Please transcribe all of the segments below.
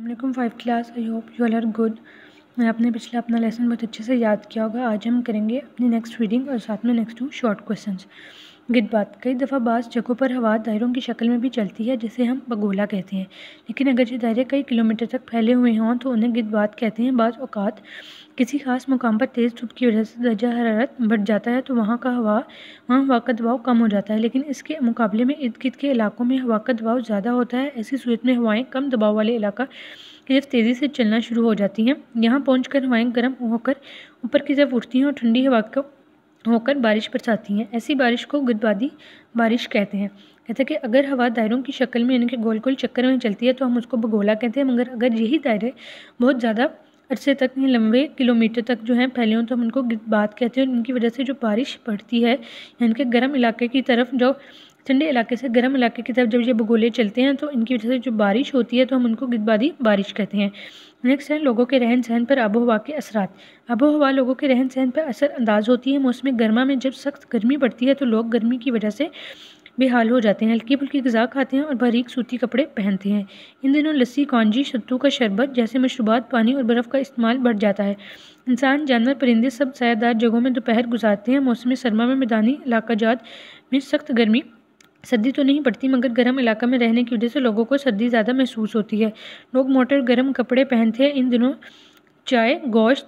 अस्सलामुअलैकुम 5 class. I hope you all are good. मैं आपने पिछला अपना लेसन बहुत अच्छे से याद किया होगा। आज हम करेंगे अपनी नेक्स्ट रीडिंग और साथ में नेक्स्ट 2 शॉर्ट क्वेश्चंस। गिद्ध बात। कई दफ़ा बाज़ जगहों पर हवा दायरों की शक्ल में भी चलती है जिसे हम बगोला कहते हैं, लेकिन अगर ये दायरे कई किलोमीटर तक फैले हुए हों तो उन्हें गिद्ध बात कहते हैं। बाज़ औक़ात किसी खास मुकाम पर तेज़ धूप की वजह से दर्जा हरारत बढ़ जाता है तो वहाँ हवा का दबाव कम हो जाता है, लेकिन इसके मुकाबले में इर्द गिर्द के इलाकों में हवा का दबाव ज़्यादा होता है। ऐसी सूरत में हवाएं कम दबाव वाले इलाका की तरफ तेज़ी से चलना शुरू हो जाती हैं। यहाँ पहुँचकर हवाएं गर्म होकर ऊपर की तरफ उठती हैं और ठंडी हवा को होकर बारिश बरसाती हैं। ऐसी बारिश को गिद्धबादी बारिश कहते हैं। कहते हैं कि अगर हवा दायरों की शक्ल में यानी कि गोल गोल चक्कर में चलती है तो हम उसको बगोला कहते हैं, मगर अगर यही दायरे बहुत ज़्यादा अरसे तक लंबे किलोमीटर तक जो हैं फैले हों तो हम उनको गिद्धबात कहते हैं। और इनकी वजह से जो बारिश पड़ती है यानी कि गर्म इलाके की तरफ, जो ठंडे इलाके से गर्म इलाके की तरफ जब ये बगोले चलते हैं तो इनकी वजह से जो बारिश होती है तो हम उनको गिद्धबादी बारिश कहते हैं। नेक्स्ट है लोगों के रहन सहन पर आबो हवा के असरात। आबो हवा लोगों के रहन सहन पर असर अंदाज होती है। मौसम गर्मा में जब सख्त गर्मी पड़ती है तो लोग गर्मी की वजह से बेहाल हो जाते हैं, हल्की फुल्की ग़िज़ा खाते हैं और बारीक सूती कपड़े पहनते हैं। इन दिनों लस्सी, कांजी, सत्तू का शरबत जैसे मशरूबात, पानी और बर्फ़ का इस्तेमाल बढ़ जाता है। इंसान, जानवर, परिंदे सब सायादार जगहों में दोपहर गुजारते हैं। मौसम सरमा में मैदानी इलाका जात में सख्त गर्मी, सर्दी तो नहीं पड़ती, मगर गर्म इलाका में रहने की वजह से लोगों को सर्दी ज़्यादा महसूस होती है। लोग मोटे और गर्म कपड़े पहनते हैं। इन दिनों चाय, गोश्त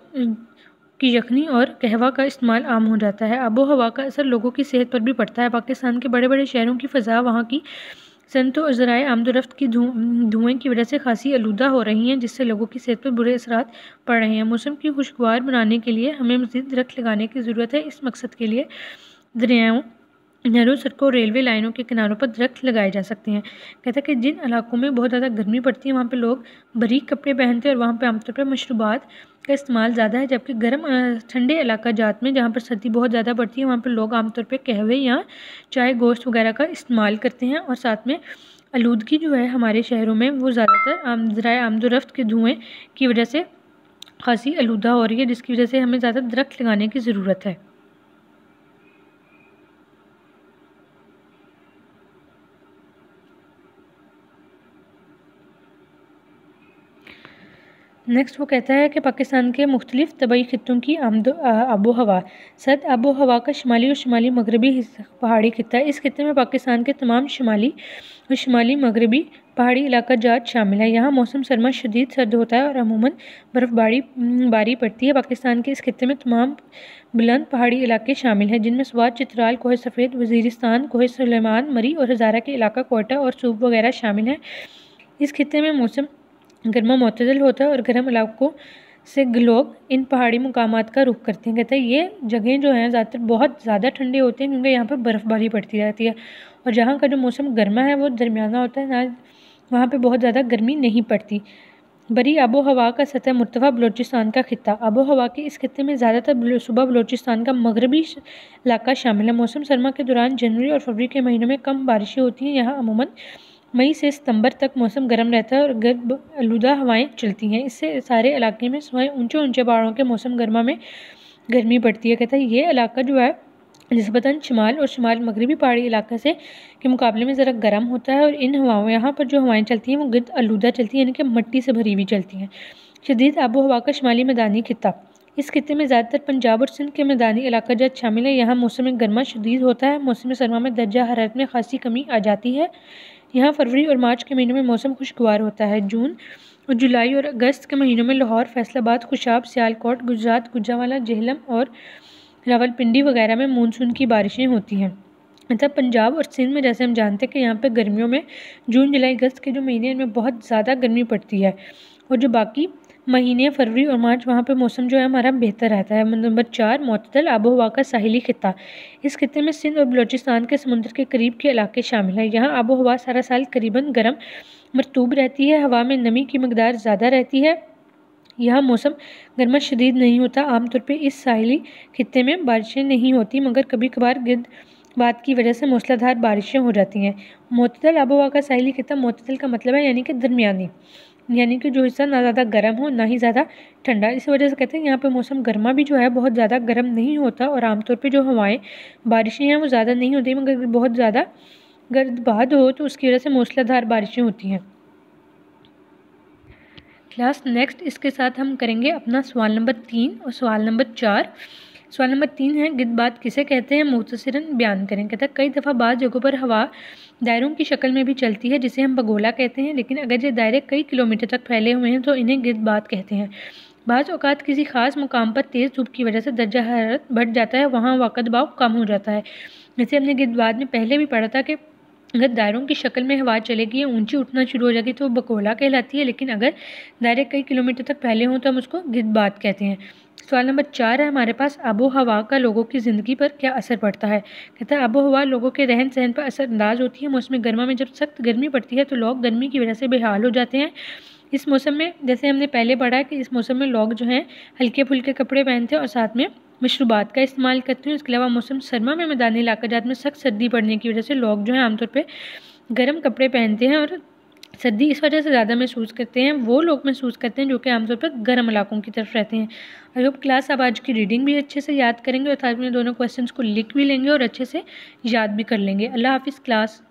की यखनी और कहवा का इस्तेमाल आम हो जाता है। आबो हवा का असर लोगों की सेहत पर भी पड़ता है। पाकिस्तान के बड़े बड़े शहरों की फ़ज़ा वहाँ की सनतों और ज़राए आमदोरफ्त की धुएँ की वजह से खासी आलूदा हो रही हैं, जिससे लोगों की सेहत पर बुरे असरात पड़ रहे हैं। मौसम की खुशगवार बनाने के लिए हमें मज़ीद दरख्त लगाने की ज़रूरत है। इस मकसद के लिए दरियाओं, नहरों, सड़कों, रेलवे लाइनों के किनारों पर दरख्त लगाए जा सकते हैं। कहता है कि जिन इलाकों में बहुत ज़्यादा गर्मी पड़ती है वहाँ पे लोग बारीक कपड़े पहनते हैं और वहाँ पे आमतौर पर मशरूबात का इस्तेमाल ज़्यादा है, जबकि ठंडे इलाका जात में जहाँ पर सर्दी बहुत ज़्यादा पड़ती है वहाँ पर लोग आमतौर पर कहवे या चाय, गोश्त वगैरह का इस्तेमाल करते हैं। और साथ में आलूदगी जो है हमारे शहरों में वो ज़्यादातर ज़राए आमदोरफ्त के धुएँ की वजह से खासी आलूदा हो रही है, जिसकी वजह से हमें ज़्यादा दरख्त लगाने की ज़रूरत है। नेक्स्ट वो कहता है कि पाकिस्तान के मुख्तलिफ तबाई खित्तों की आबो हवा। सर्द आबो हवा का शुमाली और शुमाली मगरबी पहाड़ी खित्ता है। इस खित्ते में पाकिस्तान के तमाम शुमाली और शुमाली मगरबी पहाड़ी इलाका जात शामिल है। यहाँ मौसम सरमा शदीद सर्द होता है और अमूमन बर्फ़बारी पड़ती है। पाकिस्तान के इस खित्ते में तमाम बुलंद पहाड़ी इलाके शामिल हैं, जिनमें स्वात, चित्राल, कोह सफ़ेद, वज़ीरिस्तान, कोह सुलेमान, मरी और हज़ारा के इलाका, कोयटा और सूब वगैरह शामिल हैं। इस खित्ते में मौसम गर्मा मुतदल होता है और गर्म इलाकों से लोग इन पहाड़ी मुकामात का रुख करते हैं। कहते हैं ये जगहें जो हैं ज़्यादातर बहुत ज़्यादा ठंडे होते हैं क्योंकि यहाँ पर बर्फ़बारी पड़ती रहती है, और जहाँ का जो मौसम गर्मा है वो दरमियाना होता है, ना वहाँ पे बहुत ज़्यादा गर्मी नहीं पड़ती। बरी आबो हवा का सतह मुर्तफ़ा बलूचिस्तान का खित्ता। आबो हवा के इस खित्ते में ज़्यादातर सूबा बलूचिस्तान का मगरबी इलाका शामिल है। मौसम सरमा के दौरान जनवरी और फरवरी के महीनों में कम बारिशें होती हैं। यहाँ अमूमन मई से सितंबर तक मौसम गर्म रहता है और गर्म आलूदा हवाएं चलती हैं। इससे सारे इलाके में सिवाय ऊंचे ऊंचे पहाड़ों के मौसम गर्मा में गर्मी पड़ती है। कहता है ये इलाका जो है निस्बतन शुमाल और शुमाल मगरबी पहाड़ी इलाके से के मुकाबले में ज़रा गर्म होता है, और इन हवाओं यहाँ पर जो हवाएं चलती हैं वो गिद्ध आलूदा चलती हैं, यानी कि मट्टी से भरी हुई चलती हैं। शदीद आबो हवा का शुमाली मैदानी खित्ता। इस खित्ते में ज़्यादातर पंजाब और सिंध के मैदानी इलाका जात शामिल है। यहाँ मौसम गर्मा शदीद होता है। मौसम सरमा में दर्जा हरारत में खासी कमी आ जाती है। यहाँ फरवरी और मार्च के महीनों में मौसम खुशगवार होता है। जून और जुलाई और अगस्त के महीनों में लाहौर, फैसलाबाद, खुशाब, सियालकोट, गुजरात, गुजरावाला, जेहलम और रावलपिंडी वगैरह में मानसून की बारिशें होती हैं। मतलब पंजाब और सिंध में जैसे हम जानते हैं कि यहाँ पे गर्मियों में जून, जुलाई, अगस्त के जो महीने हैं इनमें बहुत ज़्यादा गर्मी पड़ती है, और जो बाकी महीने फरवरी और मार्च वहाँ पे मौसम जो है हमारा बेहतर रहता है। नंबर 4 मुतदल आबो हवा का साहिली खित्ता। इस खित्ते में सिंध और बलूचिस्तान के समुद्र के करीब के इलाके शामिल हैं। यहाँ आबो हवा सारा साल करीबन गर्म मरतूब रहती है। हवा में नमी की मकदार ज़्यादा रहती है। यहाँ मौसम गर्मा शदीद नहीं होता। आमतौर पर इस साहिली खित्ते में बारिशें नहीं होती, मगर कभी कभार गिद्ध बात की वजह से मूसलाधार बारिशें हो जाती हैं। मुतदल आबो हवा का साहिली खित्ता, मुतदल का मतलब है यानी कि दरमियानी, यानी कि जो हिस्सा ना ज़्यादा गर्म हो ना ही ज़्यादा ठंडा। इस वजह से कहते हैं यहाँ पे मौसम गर्मा भी जो है बहुत ज़्यादा गर्म नहीं होता, और आमतौर पे जो हवाएं बारिशें हैं वो ज़्यादा नहीं होती, मगर बहुत ज़्यादा गर्दबाद हो तो उसकी वजह से मूसलाधार बारिशें होती हैं। क्लास नेक्स्ट इसके साथ हम करेंगे अपना सवाल नंबर 3 और सवाल नंबर 4। सवाल नंबर 3 है, गिद्ध बात किसे कहते हैं, मुख्तसरन बयान करें। कहता है कई दफ़ा बाद जगहों पर हवा दायरों की शक्ल में भी चलती है जिसे हम भगोला कहते हैं, लेकिन अगर ये दायरे कई किलोमीटर तक फैले हुए हैं तो इन्हें गिद्ध बात कहते हैं। बाज़ औक़ात किसी ख़ास मुकाम पर तेज़ धूप की वजह से दर्जा हरारत बढ़ जाता है, वहाँ हवा का दबाव कम हो जाता है। जैसे हमने गिद्ध बात में पहले भी पढ़ा था कि अगर दायरों की शक्ल में हवा चलेगी या ऊंची उठना शुरू हो जाएगी तो भगोला कहलाती है, लेकिन अगर दायरे कई किलोमीटर तक फैले हों तो हम उसको गिद्ध बात कहते हैं। सवाल नंबर 4 है हमारे पास, आबो हवा का लोगों की ज़िंदगी पर क्या असर पड़ता है। कहता है आबो हवा लोगों के रहन सहन पर असरअंदाज होती है। मौसम गर्मा में जब सख्त गर्मी पड़ती है तो लोग गर्मी की वजह से बेहाल हो जाते हैं। इस मौसम में जैसे हमने पहले पढ़ा है कि इस मौसम में लोग जो हैं हल्के फुल्के कपड़े पहनते हैं और साथ में मशरूबात का इस्तेमाल करते हैं। इसके अलावा मौसम सरमा में मैदानी इलाकाजात में सख्त सर्दी पड़ने की वजह से लोग जो हैं आमतौर पर गर्म कपड़े पहनते हैं और सर्दी इस वजह से ज़्यादा महसूस करते हैं, वो लोग महसूस करते हैं जो कि आमतौर पर गर्म इलाकों की तरफ रहते हैं। आई होप क्लास आप आज की रीडिंग भी अच्छे से याद करेंगे और साथ में दोनों क्वेश्चंस को लिख भी लेंगे और अच्छे से याद भी कर लेंगे। अल्लाह हाफिज़ क्लास।